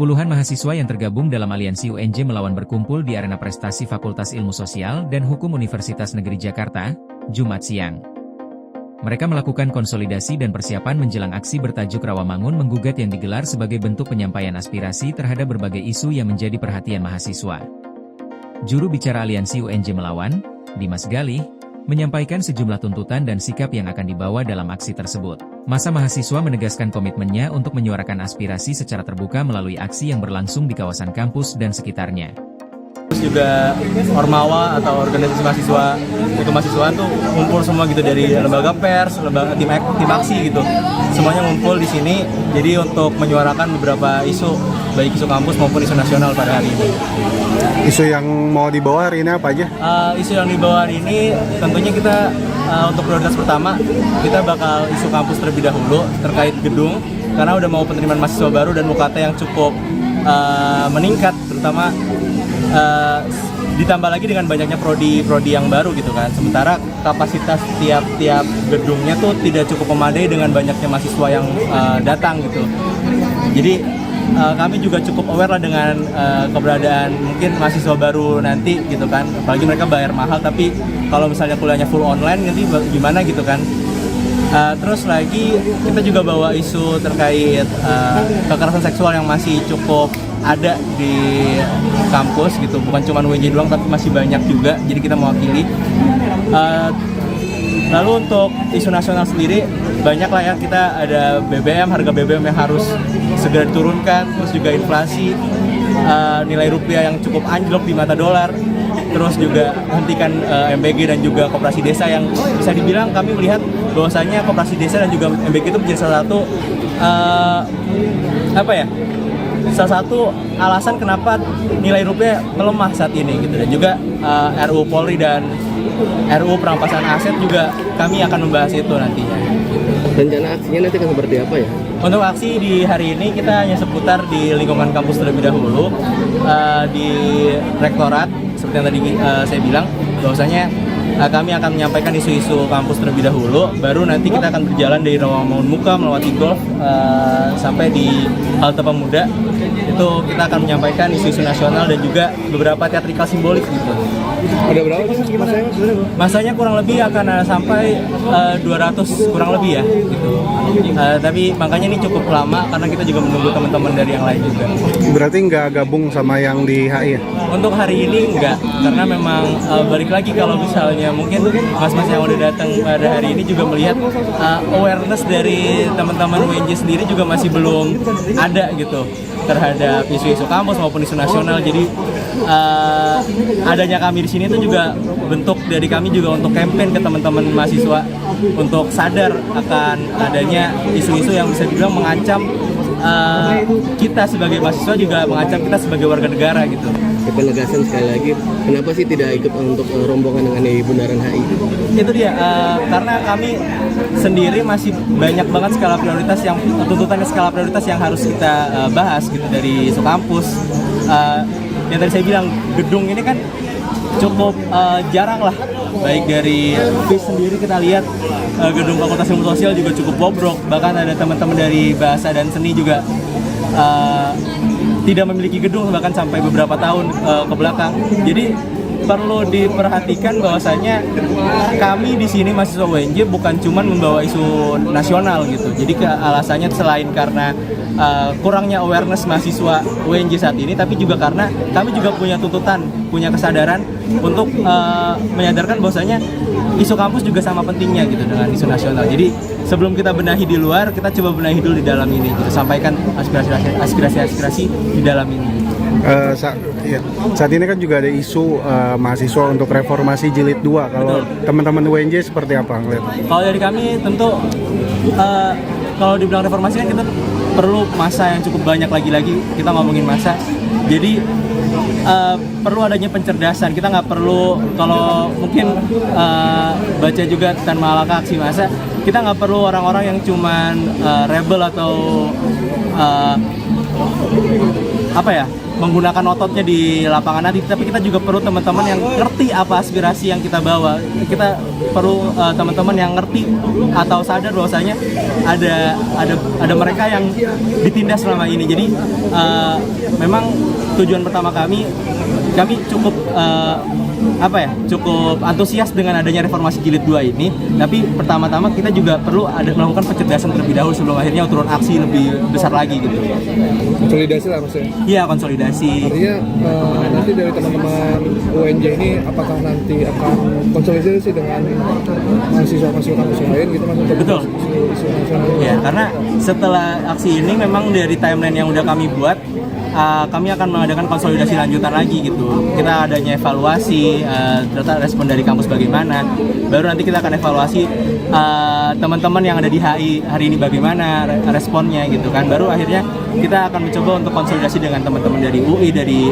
Puluhan mahasiswa yang tergabung dalam aliansi UNJ melawan berkumpul di arena prestasi Fakultas Ilmu Sosial dan Hukum Universitas Negeri Jakarta, Jumat siang. Mereka melakukan konsolidasi dan persiapan menjelang aksi bertajuk Rawamangun Menggugat yang digelar sebagai bentuk penyampaian aspirasi terhadap berbagai isu yang menjadi perhatian mahasiswa. Juru bicara aliansi UNJ Melawan, Dimas Galih, menyampaikan sejumlah tuntutan dan sikap yang akan dibawa dalam aksi tersebut. Masa mahasiswa menegaskan komitmennya untuk menyuarakan aspirasi secara terbuka melalui aksi yang berlangsung di kawasan kampus dan sekitarnya. Terus juga Ormawa atau organisasi mahasiswa, kemahasiswaan tuh ngumpul semua gitu dari lembaga pers, lembaga tim aksi gitu. Semuanya ngumpul di sini jadi untuk menyuarakan beberapa isu, baik isu kampus maupun isu nasional pada hari ini. Isu yang mau dibawa hari ini apa aja? Isu yang dibawa hari ini tentunya kita untuk prioritas pertama kita bakal isu kampus terlebih dahulu terkait gedung karena udah mau penerimaan mahasiswa baru dan UKT yang cukup meningkat terutama ditambah lagi dengan banyaknya prodi yang baru gitu kan. Sementara kapasitas tiap gedungnya tuh tidak cukup memadai dengan banyaknya mahasiswa yang datang gitu. Jadi kami juga cukup aware lah dengan keberadaan mungkin mahasiswa baru nanti gitu kan. Apalagi mereka bayar mahal tapi kalau misalnya kuliahnya full online nanti gimana gitu kan. Terus lagi kita juga bawa isu terkait kekerasan seksual yang masih cukup ada di kampus gitu, bukan cuma UNJ doang tapi masih banyak juga, jadi kita mewakili. Lalu untuk isu nasional sendiri banyak lah ya, kita ada BBM, harga BBM yang harus segera diturunkan, terus juga inflasi, nilai rupiah yang cukup anjlok di mata dolar, terus juga hentikan MBG dan juga koperasi desa yang bisa dibilang kami melihat bahwasanya koperasi desa dan juga MBG itu menjadi salah satu salah satu alasan kenapa nilai rupiah melemah saat ini gitu. Dan juga RUU Polri dan RUU perampasan aset juga kami akan membahas itu nantinya. Rencana aksinya nanti akan seperti apa ya? Untuk aksi di hari ini kita hanya seputar di lingkungan kampus terlebih dahulu, di rektorat seperti yang tadi saya bilang bahwasanya kami akan menyampaikan isu-isu kampus terlebih dahulu, baru nanti kita akan berjalan dari Rawamangun Muka melewati Golf sampai di halte Pemuda. Itu kita akan menyampaikan isu-isu nasional dan juga beberapa teatrikal simbolik gitu. Ada berapa masanya? Masanya kurang lebih akan sampai 200 kurang lebih ya gitu. Tapi makanya ini cukup lama karena kita juga menunggu teman-teman dari yang lain juga. Berarti nggak gabung sama yang di HI ya? Untuk hari ini enggak, karena memang balik lagi kalau misalnya mungkin mas-mas yang udah datang pada hari ini juga melihat awareness dari teman-teman UNJ sendiri juga masih belum ada gitu terhadap isu-isu kampus maupun isu nasional. Jadi adanya kami di sini itu juga bentuk dari kami juga untuk campaign ke teman-teman mahasiswa untuk sadar akan adanya isu-isu yang bisa dibilang mengancam kita sebagai mahasiswa, juga mengancam kita sebagai warga negara gitu. Penegasan sekali lagi, kenapa sih tidak ikut untuk rombongan dengan di Bundaran HI? Itu dia, karena kami sendiri masih banyak banget skala prioritas yang tuntutannya skala prioritas yang harus kita bahas gitu dari isu kampus. Yang tadi saya bilang gedung ini kan cukup jarang lah, baik dari FIS sendiri kita lihat gedung Fakultas Ilmu Sosial juga cukup bobrok, bahkan ada teman-teman dari bahasa dan seni juga tidak memiliki gedung bahkan sampai beberapa tahun ke belakang. Jadi perlu diperhatikan bahwasanya kami di sini mahasiswa UNJ bukan cuma membawa isu nasional gitu. Jadi alasannya selain karena kurangnya awareness mahasiswa UNJ saat ini, tapi juga karena kami juga punya tuntutan, punya kesadaran untuk menyadarkan bahwasanya isu kampus juga sama pentingnya gitu dengan isu nasional. Jadi sebelum kita benahi di luar, kita coba benahi dulu di dalam ini, gitu. Sampaikan aspirasi di dalam ini. Saat ini kan juga ada isu mahasiswa untuk reformasi jilid 2. Kalau teman-teman UNJ seperti apa ngeliat? Kalau dari kami tentu kalau dibilang reformasi kan kita perlu masa yang cukup banyak lagi kita ngomongin masa. Jadi perlu adanya pencerdasan. Kita nggak perlu, kalau mungkin baca juga Tan Malaka aksi massa, kita nggak perlu orang-orang yang cuman rebel atau menggunakan ototnya di lapangan nanti, tapi kita juga perlu teman-teman yang ngerti apa aspirasi yang kita bawa. Kita perlu teman-teman yang ngerti atau sadar bahwasanya ada mereka yang ditindas selama ini. Jadi memang tujuan pertama kami cukup cukup antusias dengan adanya reformasi jilid 2 ini. Tapi pertama-tama kita juga perlu melakukan pencerdasan terlebih dahulu sebelum akhirnya turun aksi lebih besar lagi gitu. Konsolidasi lah maksudnya. Iya, konsolidasi. Artinya nanti dari teman-teman UNJ ini apakah nanti akan konsolidasi dengan mahasiswa kampus lain gitu mas untuk Betul. isu nasional? Ya, karena setelah aksi ini memang dari timeline yang udah kami buat, kami akan mengadakan konsolidasi lanjutan lagi gitu. Kita adanya evaluasi, ternyata respon dari kampus bagaimana. Baru nanti kita akan evaluasi teman-teman yang ada di HI hari ini bagaimana responnya gitu kan. Baru akhirnya kita akan mencoba untuk konsolidasi dengan teman-teman dari UI, dari